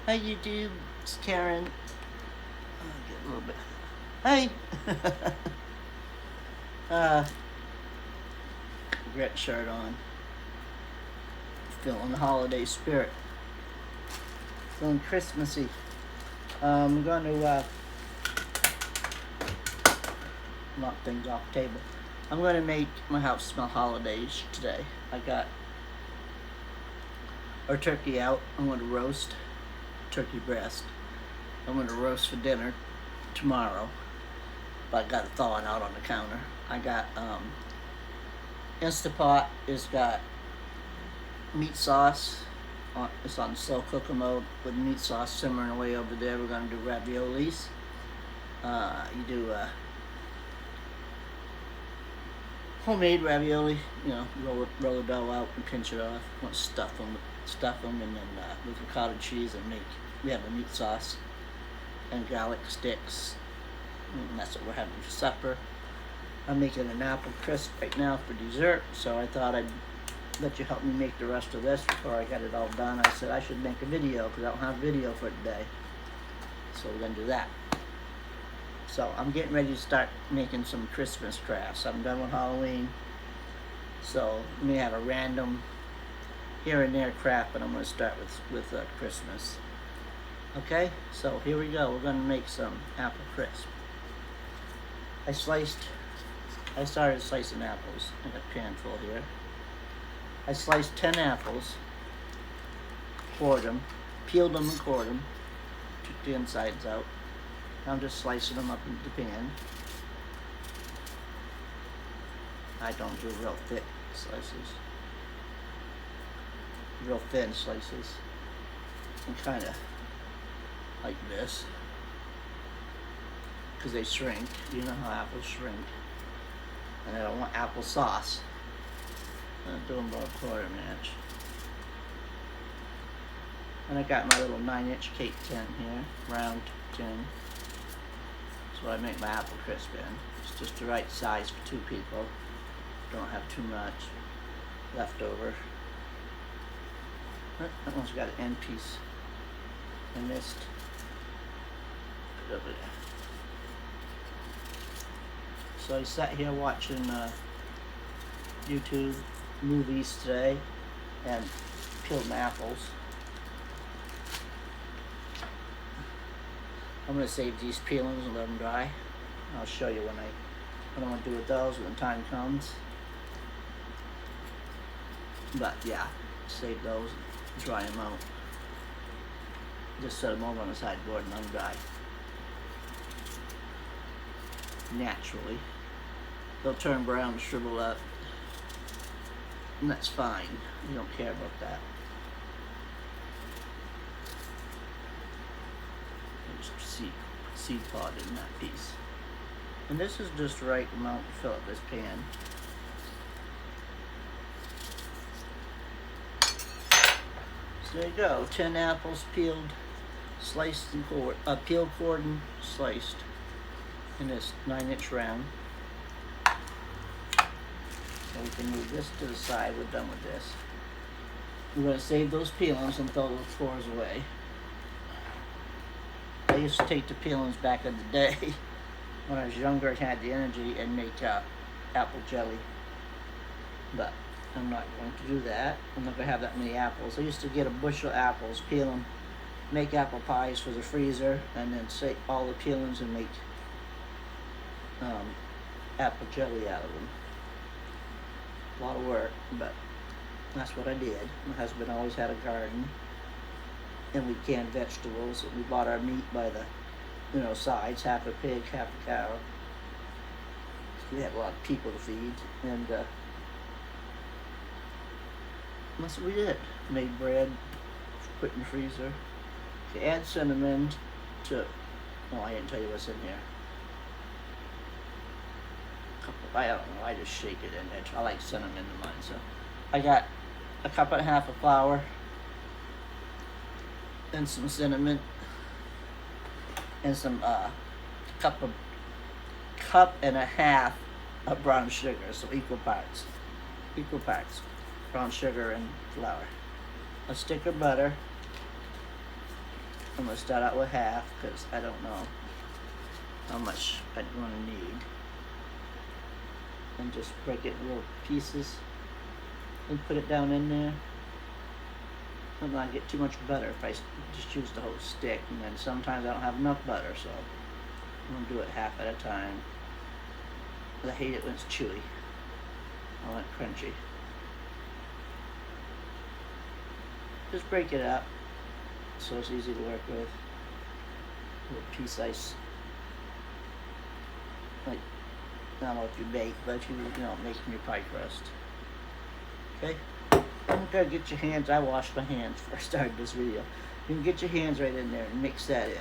Hi YouTube, it's Karen. I'll get a little bit. Hi. uh, Red shirt on. Feeling the holiday spirit. Feeling Christmassy. I'm going to knock things off the table. I'm going to make my house smell holidays today. I got our turkey out. I'm going to roast turkey breast. I'm going to roast for dinner tomorrow. But I got it thawing out on the counter. I got Instapot has got meat sauce. It's on slow cooker mode with meat sauce simmering away over there. We're going to do raviolis. You do homemade ravioli. You know, roll the dough out and pinch it off. Want to stuff them, and then with ricotta cheese and we have a meat sauce and garlic sticks. And that's what we're having for supper. I'm making an apple crisp right now for dessert, so I thought I'd let you help me make the rest of this before I got it all done. I said I should make a video because I don't have a video for today. So we're going to do that. So I'm getting ready to start making some Christmas crafts. I'm done with Halloween. So let me have a random here and there craft, but I'm going to start with Christmas. Okay, so here we go. We're going to make some apple crisp. I started slicing apples. I got a pan full here. I sliced 10 apples, cored them, peeled them and cored them, took the insides out. Now I'm just slicing them up into the pan. I don't do real thick slices, real thin slices. And kind of like this, because they shrink. You know how apples shrink. And I don't want apple sauce. I'm doing about a quarter inch. And I got my little 9-inch cake tin here, round tin. That's what I make my apple crisp in. It's just the right size for 2 people. Don't have too much left over. That one's got an end piece I missed. Put it over there. So I sat here watching YouTube movies today and peeled my apples. I'm going to save these peelings and let them dry. I'll show you what I want to do with those when the time comes. But yeah, save those and dry them out. Just set them over on the sideboard and let them dry. Naturally. They'll turn brown and shrivel up. And that's fine. We don't care about that. There's seed pod in that piece. And this is just the right amount to fill up this pan. So there you go. 10 apples peeled, sliced and cored, peeled, cored, and sliced in this 9-inch round. So we can move this to the side. We're done with this. We're going to save those peelings and throw those cores away. I used to take the peelings back in the day. When I was younger, I had the energy and make apple jelly. But I'm not going to do that. I'm not going to have that many apples. I used to get a bushel of apples, peel them, make apple pies for the freezer, and then take all the peelings and make apple jelly out of them. A lot of work, but that's what I did. My husband always had a garden, and we canned vegetables, and we bought our meat by the sides, half a pig, half a cow. We had a lot of people to feed, and that's what we did. Made bread, put in the freezer. You add cinnamon to, I didn't tell you what's in here. I don't know, I just shake it in there. I like cinnamon in mine, so. I got a cup and a half of flour and some cinnamon and some cup and a half of brown sugar, so equal parts, brown sugar and flour. A stick of butter, I'm going to start out with half because I don't know how much I'm going to need. And just break it in little pieces and put it down in there. I'm not get too much butter if I just use the whole stick, and then sometimes I don't have enough butter, so I'm going to do it half at a time. I hate it when it's chewy. I want it crunchy. Just break it up so it's easy to work with. A little pea size. Like, I don't know if you bake, but if you making your pie crust. Okay? You gotta get your hands, I washed my hands before I started this video. You can get your hands right in there and mix that in.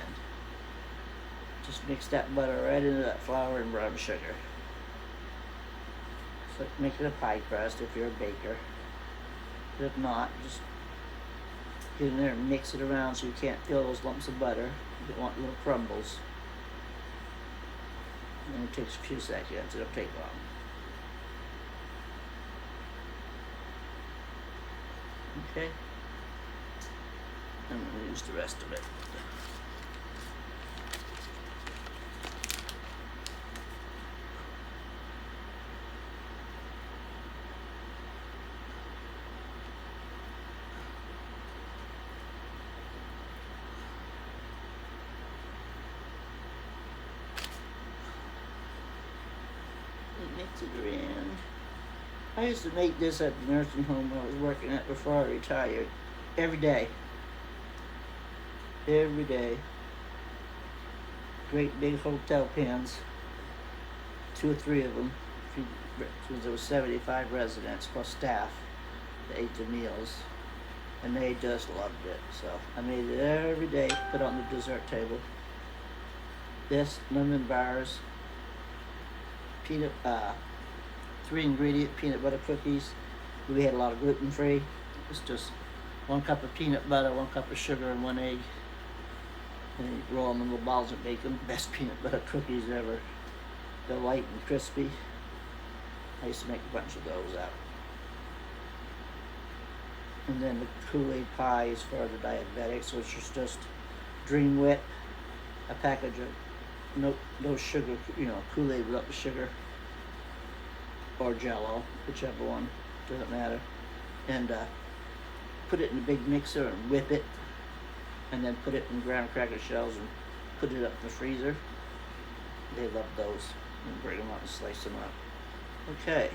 Just mix that butter right into that flour and brown sugar. So make it a pie crust if you're a baker. But if not, just get in there and mix it around so you can't feel those lumps of butter. You don't want little crumbles. And it takes a few seconds, it'll take long. Okay, I'm going to use the rest of it. Mix it around. I used to make this at the nursing home I was working at before I retired. Every day. Every day. Great big hotel pans. 2 or 3 of them. Because there was 75 residents plus staff that ate the meals. And they just loved it. So I made it every day, put it on the dessert table. This, lemon bars, peanut, 3 ingredient peanut butter cookies. We had a lot of gluten free. It's just 1 cup of peanut butter, 1 cup of sugar, and 1 egg. And you roll them in little balls and bake them. Best peanut butter cookies ever. They're light and crispy. I used to make a bunch of those out. And then the Kool-Aid pies for the diabetics, which is just Dream Whip, a package of no sugar, Kool-Aid without the sugar, or Jell-O, whichever one, doesn't matter. And put it in a big mixer and whip it, and then put it in graham cracker shells and put it up in the freezer. They love those. And bring them out and slice them up. Okay.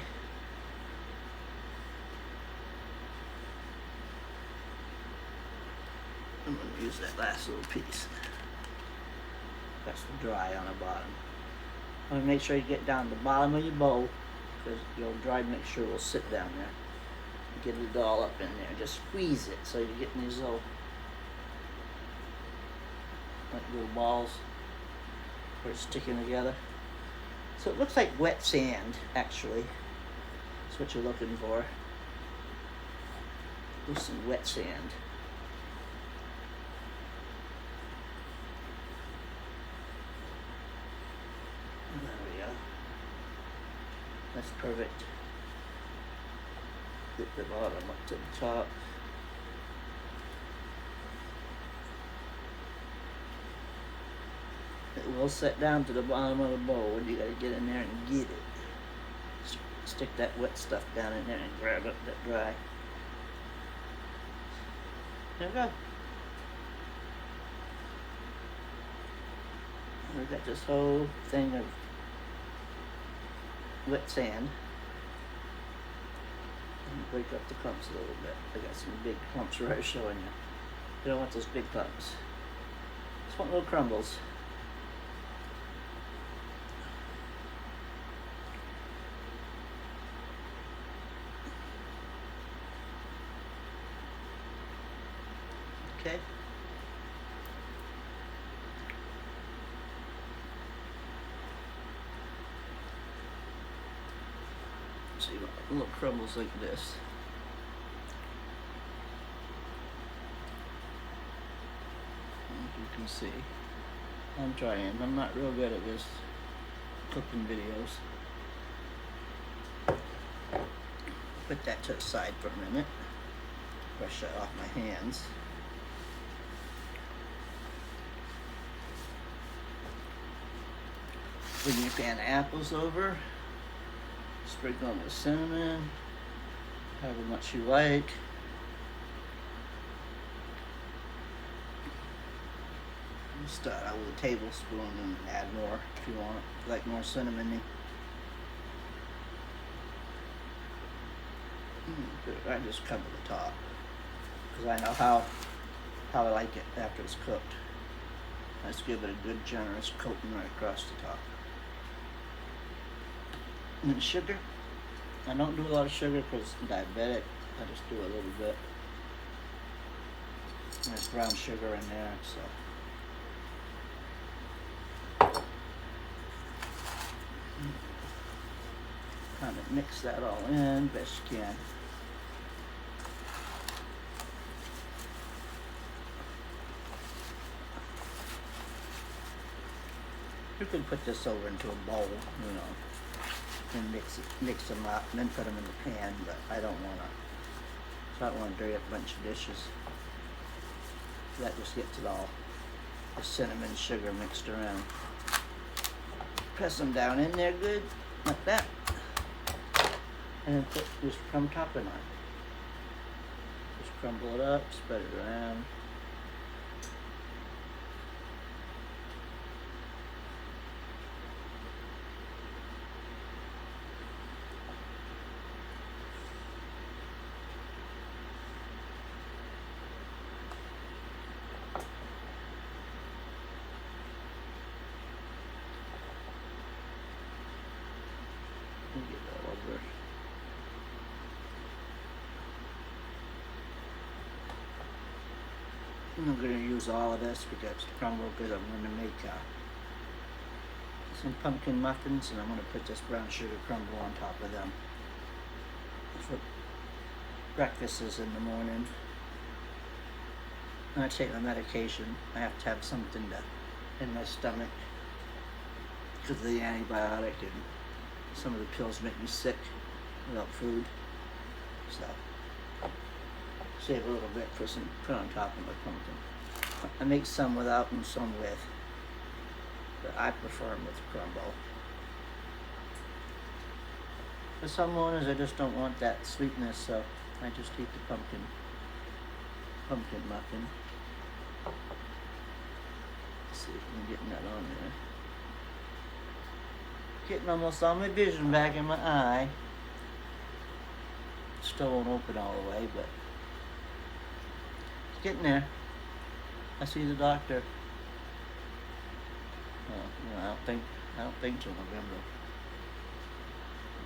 I'm going to use that last little piece. That's dry on the bottom. I'm going to make sure you get down to the bottom of your bowl, because your dried mixture will sit down there. Get it all up in there. Just squeeze it so you're getting these little balls where it's sticking together. So it looks like wet sand, actually. That's what you're looking for. Just some wet sand. There we go. That's perfect. Get the bottom up to the top. It will set down to the bottom of the bowl, and you gotta get in there and get it. Stick that wet stuff down in there and grab up that dry. There we go. We've got this whole thing of wet sand. And break up the clumps a little bit. I got some big clumps right showing you. You don't want those big clumps. Just want little crumbles. Okay. So you want little crumbles like this. As you can see, I'm trying. I'm not real good at this cooking videos. Put that to the side for a minute. Brush that off my hands. Bring your pan of apples over. Sprinkle them with cinnamon, however much you like. Start out with a tablespoon and add more if you want, like more cinnamon. I just cover the top because I know how I like it after it's cooked. Let's give it a good generous coating right across the top. And then sugar. I don't do a lot of sugar because I'm diabetic. I just do a little bit. There's brown sugar in there, so. Kind of mix that all in best you can. You can put this over into a bowl, you know, and mix them up, and then put them in the pan. But I don't want to. So I don't want to dirty up a bunch of dishes. That just gets it all, the cinnamon, sugar mixed around. Press them down in there good, like that. And then put this crumb topping on. Just crumble it up, spread it around. And get that over. I'm going to use all of this because it's crumble because I'm going to make some pumpkin muffins, and I'm going to put this brown sugar crumble on top of them. That's what breakfast is in the morning. When I take my medication, I have to have something in my stomach because of the antibiotic, and some of the pills make me sick without food. So save a little bit for some put on top of my pumpkin. I make some without and some with, but I prefer them with crumble. For some mornings I just don't want that sweetness, so I just eat the pumpkin muffin. Let's see if I'm getting that on there. Getting almost all my vision back in my eye. Still won't open all the way, but it's getting there. I see the doctor. Well, I don't think till November.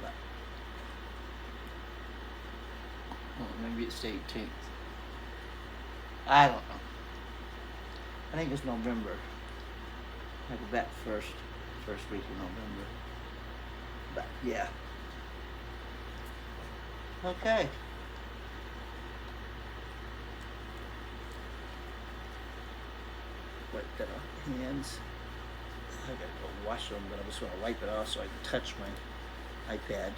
But maybe it's the 18th. I don't know. I think it's November. I go back first week of November. But yeah. Okay. Wipe that off my hands. I gotta go wash them, but I'm just gonna wipe it off so I can touch my iPad.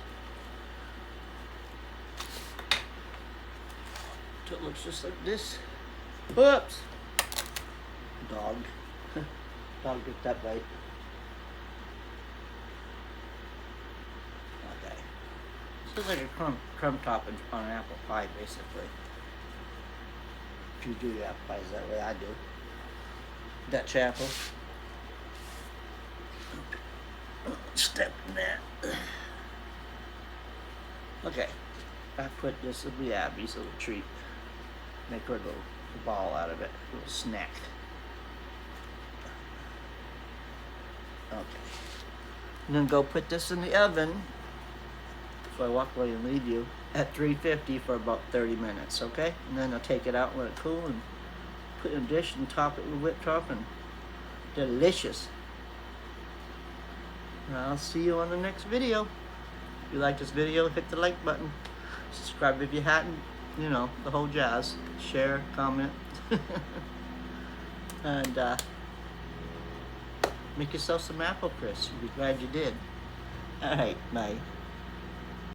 So it looks just like this. Whoops! Dog. Dog bit that bite. Okay. This is like a crumb topping on an apple pie, basically. If you do your apple pies that way, I do. Dutch apple. Step in that. Okay. I put this will be Abby's little treat. Make her a little ball out of it. A little snack. Okay. And then go put this in the oven. So I walk away and leave you at 350 for about 30 minutes, okay? And then I'll take it out and let it cool and put it in a dish and top it with whipped topping. Delicious. And I'll see you on the next video. If you like this video, hit the like button. Subscribe if you hadn't. You know, the whole jazz. Share, comment. And make yourself some apple crisp. You'll be glad you did. Alright, bye.